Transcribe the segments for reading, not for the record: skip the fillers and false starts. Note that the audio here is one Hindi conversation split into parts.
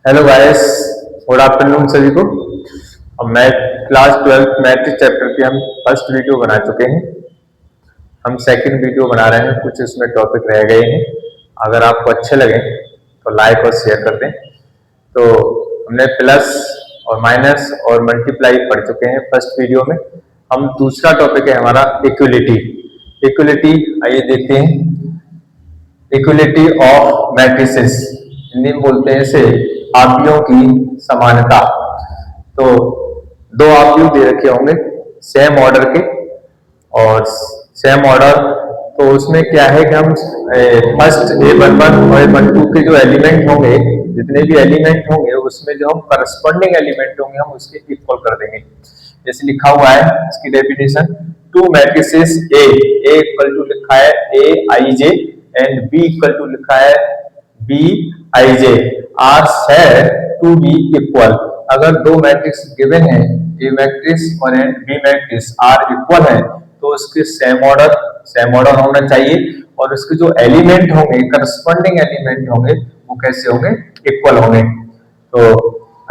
हेलो गाइस, गुड आफ्टरनून सभी को। अब मैथ क्लास 12 मैट्रिक्स चैप्टर की हम फर्स्ट वीडियो बना चुके हैं। हम सेकंड वीडियो बना रहे हैं, कुछ इसमें टॉपिक रह गए हैं। अगर आपको अच्छे लगे तो लाइक और शेयर कर दें। तो हमने प्लस और माइनस और मल्टीप्लाई पढ़ चुके हैं फर्स्ट वीडियो में। हम दूसरा टॉपिक है हमारा इक्वलिटी। इक्वलिटी आइए देखते हैं। इक्वलिटी ऑफ मैट्रिसेस, हिंदी में बोलते हैं इसे आव्यूहों की समानता। तो दो आव्यूह दे रखे होंगे सेम ऑर्डर के, और सेम ऑर्डर तो उसमें क्या है कि हम फर्स्ट A11 और A12 के जो एलिमेंट होंगे, जितने भी एलिमेंट होंगे उसमें जो हम करस्पॉन्डिंग एलिमेंट होंगे हम उसके इक्वल कर देंगे। जैसे लिखा हुआ है इसकी definition, two matrices A equal to लिखा है Aij and B equal to लिखा है Bij are said to be equal. अगर दो मैट्रिक्स गिवन है, ए मैट्रिक्स और बी मैट्रिक्स आर इक्वल है, तो उसके सेम ऑर्डर होना चाहिए, और उसके जो एलिमेंट होंगे, करस्पॉन्डिंग एलिमेंट होंगे, वो कैसे होंगे? इक्वल होंगे। तो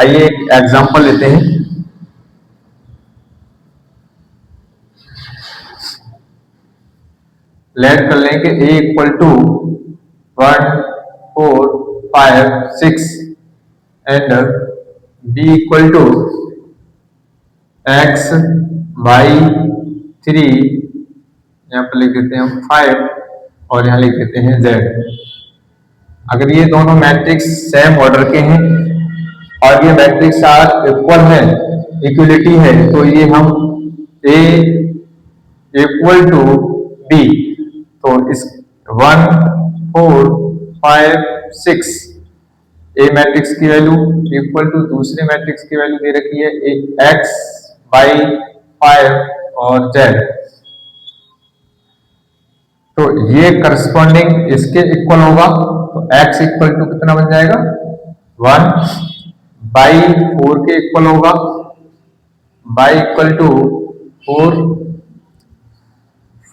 आइए एक एग्जांपल लेते हैं। लेट कर लेंगे A equal to 1 4 5 6 and B equal to x y 3, यहाँ पर लिख देते हैं हम 5 और यहाँ लिख देते हैं z। अगर ये दोनों मैट्रिक्स सेम ऑर्डर के हैं और ये मैट्रिक्स आर इक्वल है, इक्वलिटी है, तो ये हम a इक्वल टू b, तो इस 1 4 5 6 ए मैट्रिक्स की वैल्यू इक्वल टू दूसरे मैट्रिक्स की वैल्यू दे रखी है x y 5 और z। तो ये करस्पॉन्डिंग इसके इक्वल होगा, तो x इक्वल टू कितना बन जाएगा? 1 बाई 4 के इक्वल होगा, y इक्वल टू 4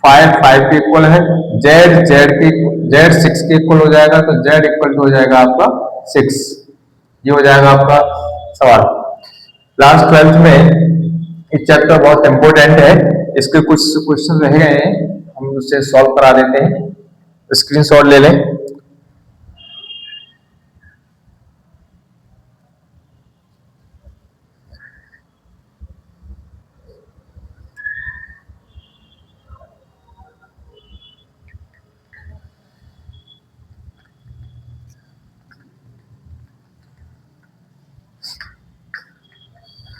5 के इक्वल है, z 6 के इक्वल हो जाएगा, तो z इक्वल टू हो जाएगा आपका 6। ये हो जाएगा आपका सवाल। क्लास 12 में ये चैप्टर बहुत इंपॉर्टेंट है, इसके कुछ क्वेश्चन रह गए हैं, हम उसे सॉल्व करा देते हैं। स्क्रीनशॉट ले लें।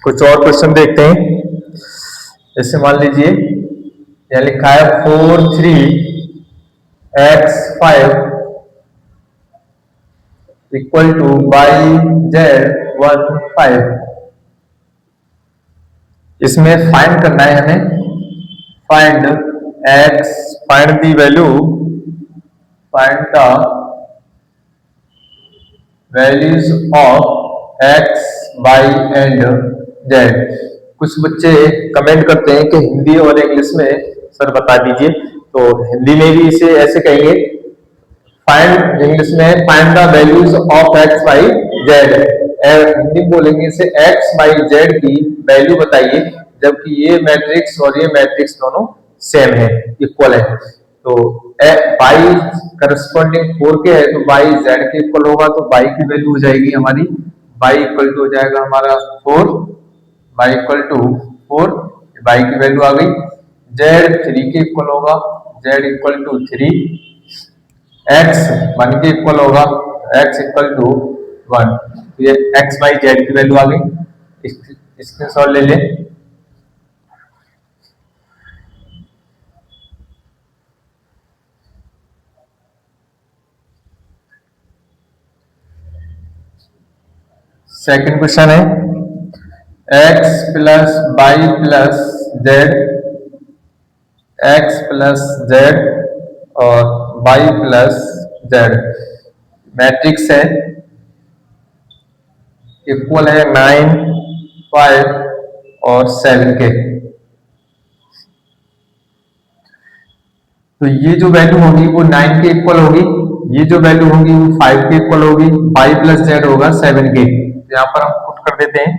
कुछ और क्वेश्चन देखते हैं। जैसे मान लीजिए यह लिखा है 4 3 x 5 equal to y z 1 5। इसमें फाइंड करना है हमें, find x, find the value, find the values of x y and z। कुछ बच्चे कमेंट करते हैं कि हिंदी और इंग्लिश में सर बता दीजिए, तो हिंदी में भी इसे ऐसे कहेंगे, फाइंड, इंग्लिश में find the values of x y z, Hindi बोलेंगे इसे x y z की वैल्यू बताइए, जबकि ये मैट्रिक्स और ये मैट्रिक्स दोनों सेम है, इक्वल है। तो y करस्पॉन्डिंग 4 के है, तो y z के इक्वल होगा, तो y की वैल्यू हो जाएगी हमारी, y इक्वल टू हो जाएगा हमारा 4, y इक्वल टू 4, y की वैल्यू आ गई। z 3 के इक्वल होगा, z इक्वल टू 3, x 1 के इक्वल होगा, x इक्वल टू 1, तो ये x y z की वैल्यू आ गई। स्क्रीनशॉट ले लें। सेकंड क्वेश्चन है x plus Y plus z, x plus z और y प्लस जेड मैट्रिक्स है, इक्वल है 9 5 और 7 के। तो ये जो वैल्यू होगी वो 9 के इक्वल होगी, ये जो वैल्यू होगी वो 5 के इक्वल होगी, y प्लस जेड होगा 7 के। यहाँ पर हम पुट कर देते हैं,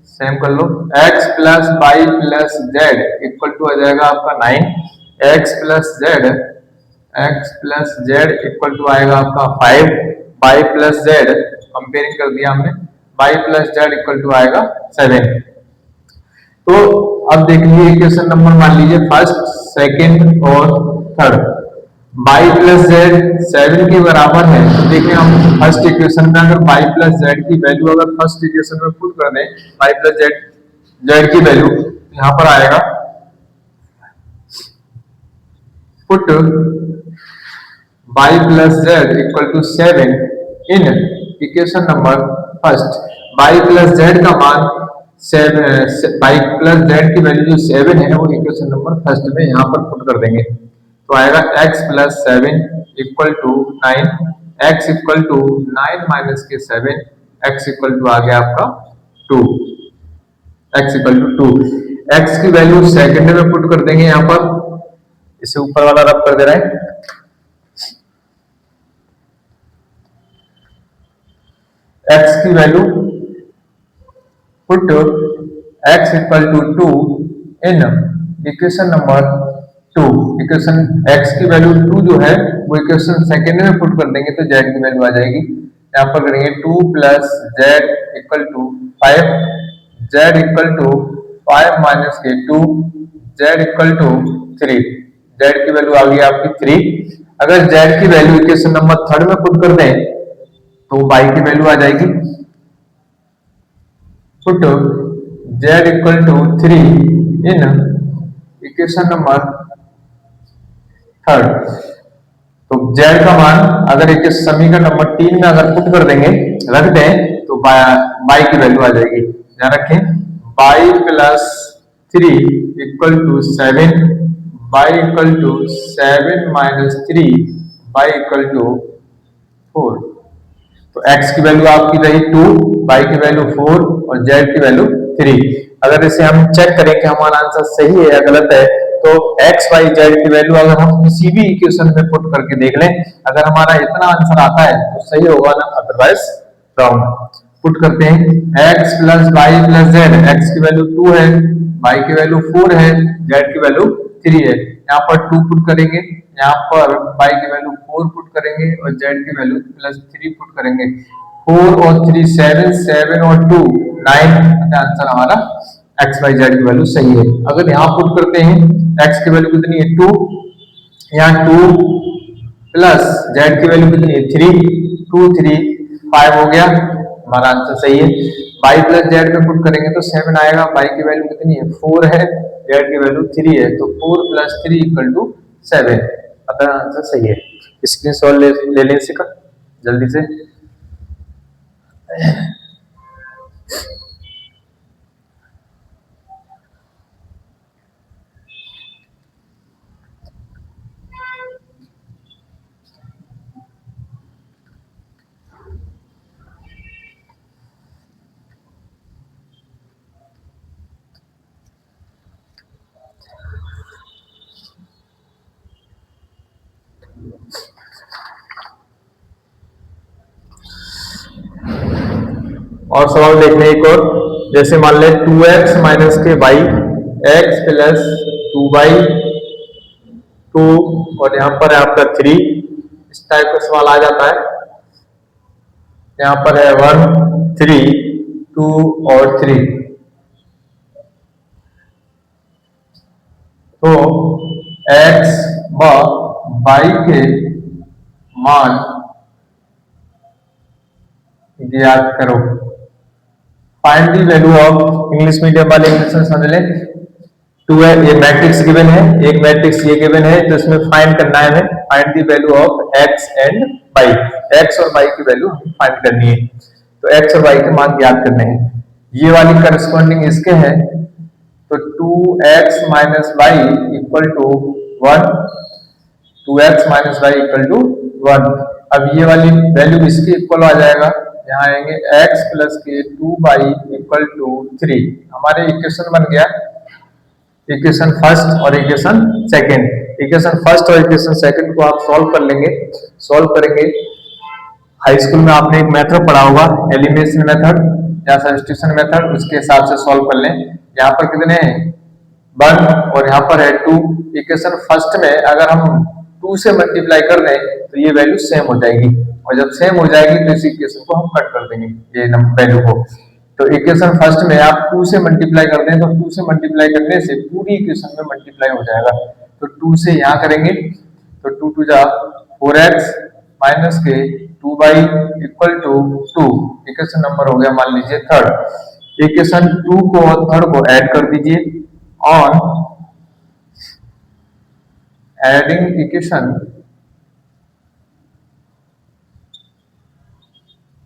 सेम कर लो, x plus Y plus Z equal to आ जाएगा आपका 9, x plus Z equal to आएगा आपका 5, y प्लस जेड कंपेयरिंग कर दिया हमने, y plus Z equal to आएगा 7। तो अब देख लीजिए इक्वेशन नंबर मान लीजिए फर्स्ट, सेकंड और थर्ड, y प्लस जेड 7 के बराबर है। तो देखिए हम फर्स्ट इक्वेशन में अगर y प्लस जेड की वैल्यू अगर फर्स्ट इक्वेशन में पुट कर दें, y प्लस जेड की वैल्यू यहाँ पर आएगा, put y plus Z equal to 7 in equation number first, y plus z का मान 7, y प्लस जेड की वैल्यू जो 7 है वो इक्वेशन नंबर फर्स्ट में यहाँ पर पुट कर देंगे। तो आएगा x plus 7 equal to 9, x equal to 9 minus के 7, x इक्वल टू आ गया आपका 2, x इक्वल टू 2। x की वैल्यू सेकंड में पुट कर देंगे यहाँ पर, इसे ऊपर वाला रब कर दे रहा है, x की value put x equal to 2 in equation number 2, equation x की वैल्यू 2 जो है वो इक्वेशन सेकंड में पुट कर देंगे तो z की वैल्यू आ जाएगी, यहाँ पर करेंगे 2 plus Z equal to 5, z equal to 5 minus के 2, z इक्वल टू 3, z की वैल्यू आ गई आपकी 3। अगर z की वैल्यू इक्वेशन नंबर थर्ड में पुट कर दें तो y की वैल्यू आ जाएगी, put z equal to 3 in equation number third. तो z का मान अगर एक समीकरण नंबर 3 में अगर पुट कर देंगे, रख दें तो y की वैल्यू आ जाएगी, ध्यान रखें, y plus 3 equal to 7, y equal to 7 minus 3, y equal to 4। तो x की वैल्यू आपकी रही 2, y की वैल्यू 4 और z की वैल्यू 3। अगर इसे हम चेक करें कि हमारा आंसर सही है या गलत है, तो x, y, z की वैल्यू अगर हम किसी भी इक्वेशन में पुट करके देख लें, अगर हमारा इतना आंसर आता है तो सही होगा ना, अदरवाइज रॉन्ग। पुट करते हैं x plus Y plus z, x की वैल्यू 2 है, y की वैल्यू 4 है, z की वैल्यू 3 है। यहाँ पर 2 पुट करेंगे, यहाँ पर y की वैल्यू 4 पुट करेंगे और z की वैल्यू प्लस 3 पुट करेंगे। 4 और 3 7, 7 और 2 9, आंसर हमारा x y z की वैल्यू सही है। अगर यहाँ पुट करते हैं x की वैल्यू कितनी है 2, यहाँ 2 प्लस z की वैल्यू कितनी है 3, 2 3 5 हो गया, हमारा आंसर सही है। y प्लस जेड में पुट करेंगे तो 7 आएगा, y की वैल्यू कितनी है 4 है, z की वैल्यू 3 है, तो 4 प्लस 3 इक्वल टू 7, अतः आंसर सही है। स्क्रीनशॉट ले लें इसका जल्दी से। और सवाल देखने एक और, जैसे मान ले 2x माइनस के y, x प्लस 2y 2 और यहाँ पर है आपका 3, इस टाइप का सवाल आ जाता है। यहाँ पर है 1 3 2 और 3, तो x व y के मान ज्ञात करो। Find the value of, English medium वाले इंग्लिश में समझ लें, 2 है, ये मैट्रिक्स गिवन है, एक मैट्रिक्स ये गिवन है, तो इसमें फाइंड करना है हमें, find the value of x and y, x और y की वैल्यू हमें फाइंड करनी है। तो x और y के मान ज्ञात करने हैं, ये वाली करस्पॉन्डिंग इसके हैं, तो 2x minus y equal to 1, 2x minus y equal to 1। अब ये वाली वैल्यू इसके इक्वल आ जाएगा, यहाँ आएंगे x प्लस के 2y इक्वल टू 3, हमारे इक्वेशन बन गया, इक्वेशन फर्स्ट और इक्वेशन सेकेंड। इक्वेशन फर्स्ट और इक्वेशन सेकंड को आप सॉल्व कर लेंगे, सॉल्व करेंगे। हाई स्कूल में आपने एक मेथड पढ़ा होगा, एलिमिनेशन मेथड या सब्स्टिट्यूशन मेथड, उसके हिसाब से सॉल्व कर लें। यहाँ पर कितने हैं 1 और यहाँ पर है 2। इक्वेशन फर्स्ट में अगर हम 2 से मल्टीप्लाई कर दें तो ये वैल्यू सेम हो जाएगी, और जब सेम हो जाएगी तो इस इक्वेशन को हम कट कर देंगे ये वैल्यू को। तो इक्वेशन फर्स्ट में आप 2 से मल्टीप्लाई कर दें तो 2 से मल्टीप्लाई करने से पूरी इक्वेशन में मल्टीप्लाई हो जाएगा। तो 2 से यहाँ करेंगे तो 2 2 जा 4x माइनस के 2y equal to 2। Equation number हो गया मान लीजिए थर्ड। इक्वेशन 2 को और थर्ड को ऐड कर दीजिए। On adding equation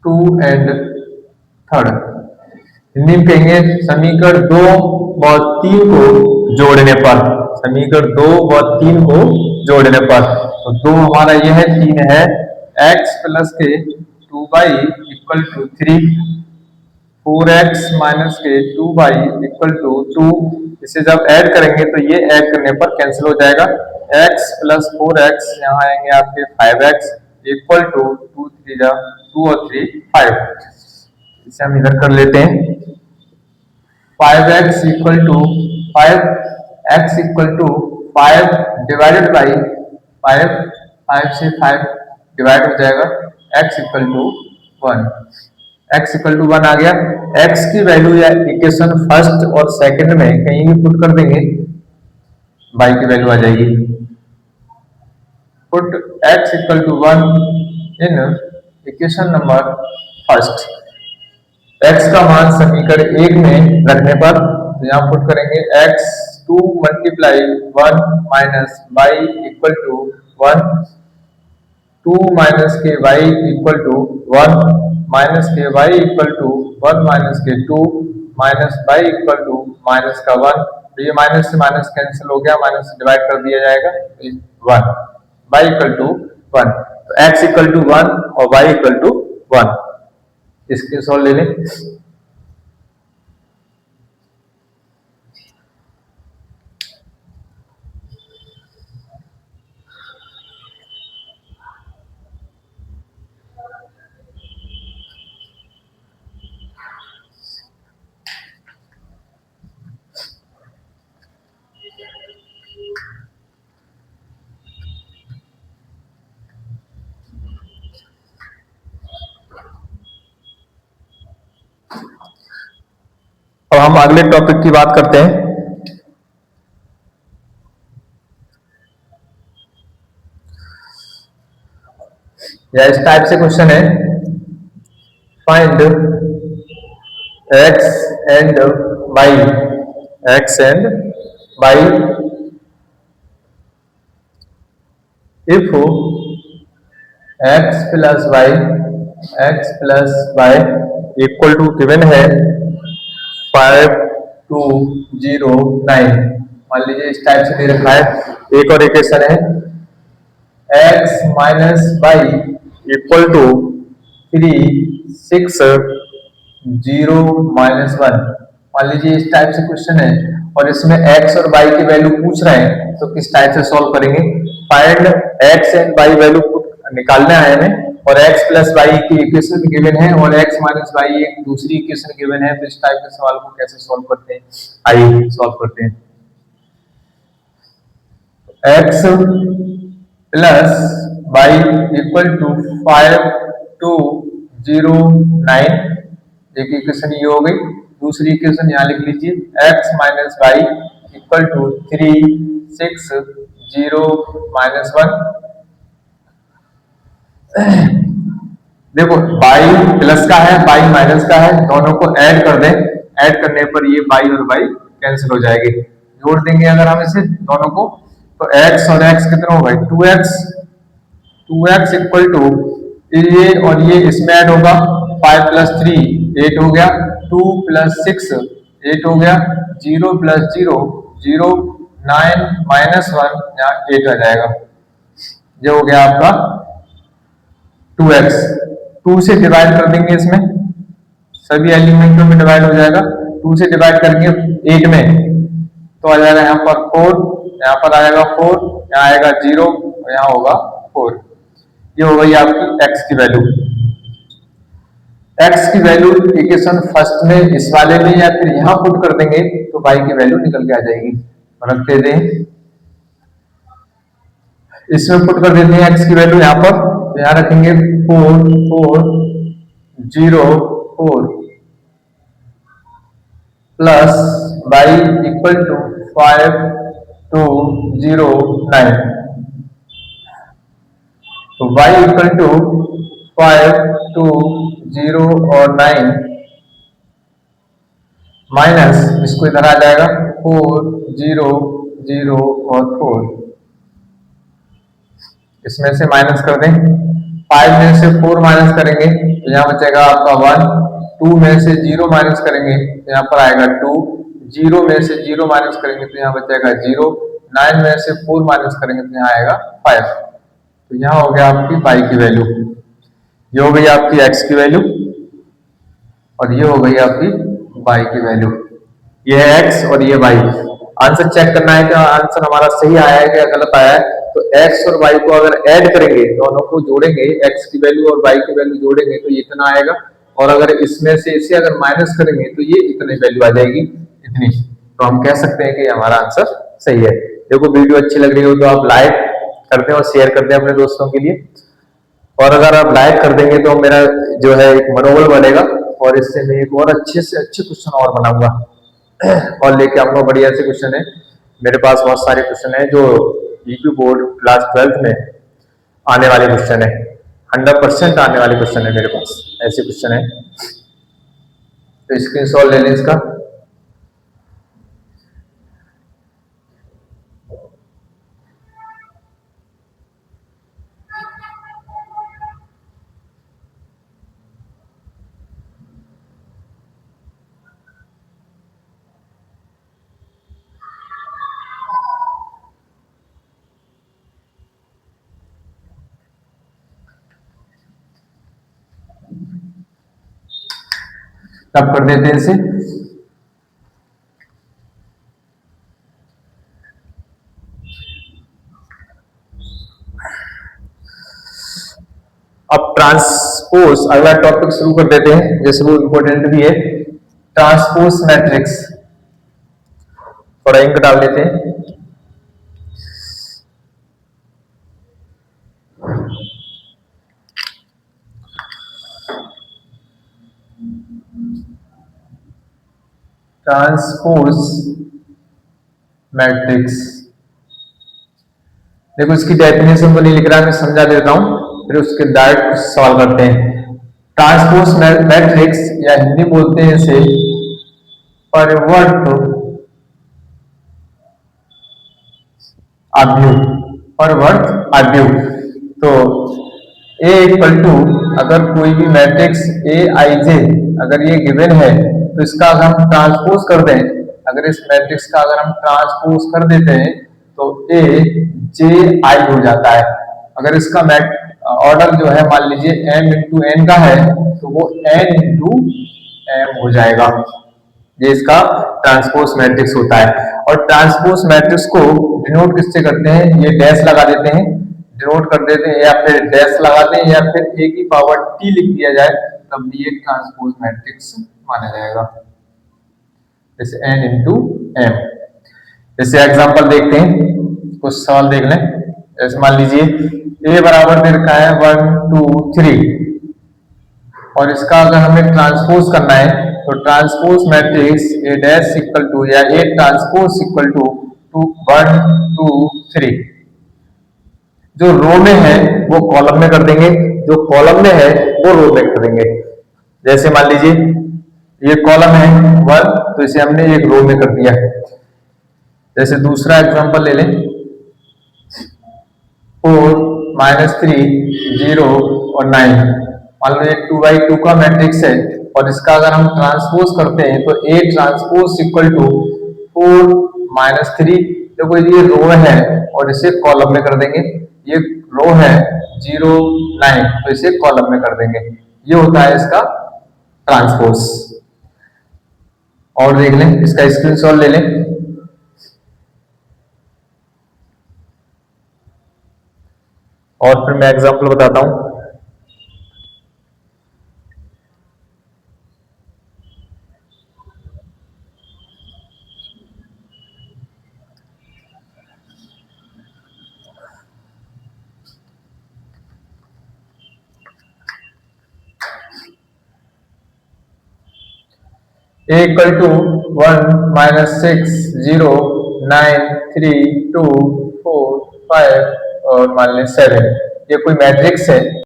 2 and third, Hindi में कहेंगे समीकरण 2 व 3 को जोड़ने पर, समीकरण 2 व 3 को जोड़ने पर। तो 2 हमारा यह है, 3 है x प्लस के 2y equal to 3, 4x minus के 2y इक्वल टू 2। इसे जब ऐड करेंगे तो ये ऐड करने पर कैंसिल हो जाएगा। x प्लस 4x यहाँ आएंगे आपके 5x इक्वल टू 2 3 जा 2 और 3 5। इसे हम इधर कर लेते हैं। 5x equal to 5x equal to 5 divided by 5, 5 से 5 डिवाइड हो जाएगा, x equal to 1। x equal to 1 आ गया। x की वैल्यू या इक्वेशन फर्स्ट और सेकंड में कहीं भी पुट कर देंगे, y की वैल्यू आ जाएगी। Put x equal to 1 in equation number first. x का मान समीकरण 1 में रखने पर यहाँ पुट करेंगे x 2 multiply 1 minus y equal to 1, 2 minus के y इक्वल टू 1 माइनस के y इक्वल टू 1 माइनस के 2 minus y equal to minus का 1। तो ये माइनस से माइनस कैंसिल हो गया, माइनस से डिवाइड कर दिया जाएगा 1, y इक्वल टू 1। तो x इक्वल टू 1 और y इक्वल टू 1। इसके सॉल्व ले लें। अब हम अगले टॉपिक की बात करते हैं। या इस टाइप से क्वेश्चन है, find x and y, x and y if x plus y equal to given है 5 2 0 9। मान लीजिए इस टाइप से दे रखा है। एक और इक्वेशन है x minus y equal to 3 6 0 minus 1। मान लीजिए इस टाइप से क्वेश्चन है और इसमें x और y की वैल्यू पूछ रहे हैं, तो किस टाइप से सॉल्व करेंगे। Find x and y value निकालना है हमें, और x प्लस वाई की इक्वेशन गिवन है और x माइनस वाई एक दूसरी इक्वेशन गिवन है। तो इस टाइप के सवाल को कैसे सॉल्व करते हैं, आइए सॉल्व करते हैं। x plus y equal to 5 2 0 9, एक इक्वेशन ये हो गई। दूसरी इक्वेशन यहाँ लिख लीजिए, x minus y equal to 3 6 0 minus 1। देखो बाई प्लस का है, बाई माइनस का है, दोनों को ऐड कर दें। ऐड करने पर ये बाई और बाई कैंसिल हो जाएगी। जोड़ देंगे अगर हम इसे दोनों को, तो x और x कितना होगा 2x इक्वल टू ये और ये इसमें ऐड होगा 5 प्लस 3 8 हो गया, 2 प्लस 6 8 हो गया, 0 प्लस 0 0 9 माइनस 1 यहाँ 8 आ जाएगा। ये हो गया आपका 2x। 2 से डिवाइड कर देंगे, इसमें सभी एलिमेंटों में डिवाइड हो जाएगा। 2 से डिवाइड करेंगे 8 में तो आ जाएगा यहाँ पर 4 यहाँ पर आएगा 4, यहाँ आएगा 0 और यहाँ होगा 4। ये हो गई आपकी x की वैल्यू। x की वैल्यू इक्वेशन फर्स्ट में इस वाले में या फिर यहाँ पुट कर देंगे तो y की वैल्यू निकल के आ जाएगी। रखते दें, इसमें पुट कर देते हैं x की वैल्यू यहाँ पर, तो यहाँ रखेंगे 4 4 0 4 प्लस y इक्वल टू 5 2 0 9। तो y इक्वल टू 5 2 0 और 9 माइनस इसको इधर आ जाएगा 4 0 0 और 4। इसमें से माइनस कर दें, 5 में से 4 माइनस करेंगे तो यहाँ बचेगा आपका 1, 2 में से 0 माइनस करेंगे तो यहाँ पर आएगा 2, 0 में से 0 माइनस करेंगे तो यहाँ बचेगा 0, 9 में से 4 माइनस करेंगे तो यहाँ आएगा 5। तो यहाँ हो गया आपकी y की वैल्यू, ये हो गई आपकी x की वैल्यू और ये हो गई आपकी y की वैल्यू। ये है x और ये y। आंसर चेक करना है कि आंसर हमारा सही आया है या गलत आया है। तो x और y को अगर ऐड करेंगे, दोनों को जोड़ेंगे, x की वैल्यू और y की वैल्यू जोड़ेंगे तो ये इतना आएगा, और अगर इसमें से इसे अगर माइनस करेंगे तो ये इतनी वैल्यू आ जाएगी, इतनी। तो हम कह सकते हैं कि हमारा आंसर सही है। देखो वीडियो अच्छी लग रही हो तो आप लाइक कर दें और शेयर कर दें अपने दोस्तों के लिए, और अगर आप लाइक कर देंगे तो मेरा जो है एक मनोबल बढ़ेगा और इससे मैं एक और अच्छे से अच्छे क्वेश्चन और बनाऊंगा और लेके आऊंगा बढ़िया से क्वेश्चन है। मेरे पास बहुत सारे क्वेश्चन है जो यूपी बोर्ड क्लास 12th में आने वाले क्वेश्चन है, 100% आने वाले क्वेश्चन है मेरे पास, ऐसे क्वेश्चन है। तो स्क्रीनशॉट ले लें इसका। तब कर देते हैं इसे। अब ट्रांसपोज अगला टॉपिक शुरू कर देते हैं, जैसे वो इंपॉर्टेंट भी है। ट्रांसपोज मैट्रिक्स, थोड़ा इंक डाल देते हैं। ट्रांसपोज मैट्रिक्स, देखो इसकी डेफिनेशन तो नहीं लिख रहा, मैं समझा देता हूं, फिर उसके डायरेक्ट सवाल करते हैं। ट्रांसपोज मैट्रिक्स या हिंदी बोलते हैं इसे परिवर्त आव्यूह, परिवर्त आव्यूह। तो A इक्वल टू, अगर कोई भी मैट्रिक्स Aij अगर ये गिवन है तो इसका अगर हम ट्रांसपोज कर दें, अगर इस मैट्रिक्स का अगर हम ट्रांसपोज कर देते हैं तो Aj हो जाता है। अगर इसका ऑर्डर जो है मान लीजिए m इंटू n का है तो वो n इंटू m हो जाएगा। ये इसका ट्रांसपोज मैट्रिक्स होता है। और ट्रांसपोज मैट्रिक्स को डिनोट किससे करते हैं, ये डैश लगा देते हैं, डिनोट कर देते हैं, या फिर डैश लगा दें या फिर a की पावर t लिख दिया जाए, तब भी एक ट्रांसपोज मैट्रिक्स माना जाएगा, जैसे n इंटू m। जैसे एग्जांपल देखते हैं, कुछ सवाल देख लें। जैसे मान लीजिए a बराबर दे रखा है 1 2 3 और इसका अगर हमें ट्रांसपोज करना है तो transpose matrix a dash equal to या a ट्रांसपोज इक्वल टू 1 2 3, जो रो में है वो कॉलम में कर देंगे, जो कॉलम में है वो रो में कर देंगे। जैसे मान लीजिए ये कॉलम है 1 तो इसे हमने एक रो में कर दिया। जैसे दूसरा एग्जांपल ले लें, 4 -3 0 और 9। मान लो ये 2x2 का मैट्रिक्स है और इसका अगर हम ट्रांसपोज करते हैं तो A ट्रांसपोज इक्वल टू 4 -3, देखो ये रो है और इसे कॉलम में कर देंगे। ये रो है 0 9 तो इसे कॉलम में कर देंगे। ये होता है इसका ट्रांसपोज। और देख लें, इसका स्क्रीनशॉट ले लें। और फिर मैं एग्जांपल बताता हूं। A=1 -6 0 9 3 2 4 5 और मान लें 7। ये कोई मैट्रिक्स है।